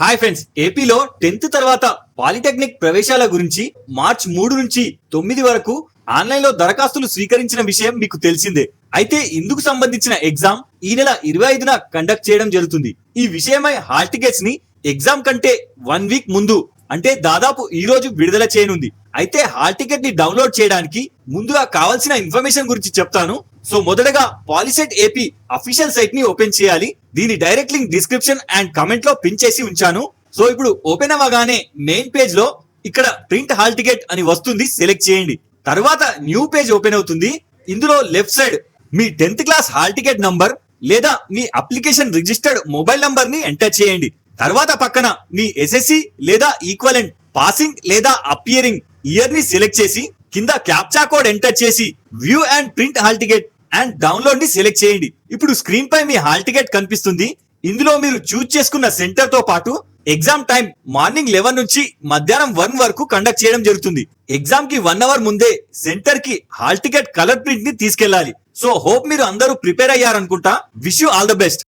Hi friends, ఏపీలో 10th తర్వాత polytechnic ప్రవేశాల గురించి మార్చ్ 3 నుంచి 9 వరకు ఆన్లైన్ లో దరఖాస్తులు స్వీకరించిన విషయం మీకు తెలిసిందే. అయితే ఇందుకు సంబంధించిన ఎగ్జామ్ ఈ నెల 25న కండక్ట్ చేయడం జరుగుతుంది. ఈ విషయమై హాల్ టికెట్స్ ని ఎగ్జామ్ కంటే 1 వీక్ ముందు అంటే దాదాపు ఈ రోజు విడుదల చేయనుంది. అయితే హాల్ టికెట్ ని డౌన్లోడ్ చేయడానికి ముందుగా కావాల్సిన ఇన్ఫర్మేషన్ గురించి చెప్తాను. సో మొదటగా పాలిసెట్ ఏపీ అఫీషియల్ సైట్ ని ఓపెన్ చేయాలి. దీని direct link description and comment లో పిన్ చేసి ఉంచాను. సో ఇప్పుడు ఓపెన్ అవ్వగానే మెయిన్ పేజ్ లో ఇక్కడ ప్రింట్ హాల్ టికెట్ అని వస్తుంది, సెలెక్ట్ చేయండి. తర్వాత న్యూ పేజ్ ఓపెన్ అవుతుంది. ఇందులో లెఫ్ట్ సైడ్ మీ 10th class hall ticket number లేదా మీ అప్లికేషన్ రిజిస్టర్డ్ మొబైల్ నంబర్ ని ఎంటర్ చేయండి. తర్వాత పక్కన మీ ఎస్ఎస్సి లేదా ఈక్వలెంట్ పాసింగ్ లేదా అపియరింగ్ ఇయర్ ని సెలెక్ట్ చేసి కింద క్యాప్చా కోడ్ ఎంటర్ చేసి view and print hall ticket and download ని సెలెక్ట్ చేయండి. ఇప్పుడు స్క్రీన్ పై మీ హాల్ టికెట్ కనిపిస్తుంది. ఇందులో మీరు చూజ్ చేసుకున్న సెంటర్ తో పాటు ఎగ్జామ్ టైం మార్నింగ్ 11 నుంచి మధ్యాహ్నం 1 వరకు కండక్ట్ చేయడం జరుగుతుంది. ఎగ్జామ్ కి 1 అవర్ ముందే సెంటర్ కి హాల్ టికెట్ కలర్ ప్రింట్ ని తీసుకెళ్లాలి. సో హోప్ మీరు అందరూ ప్రిపేర్ అయ్యారనుకుంటా. Wish you all the best.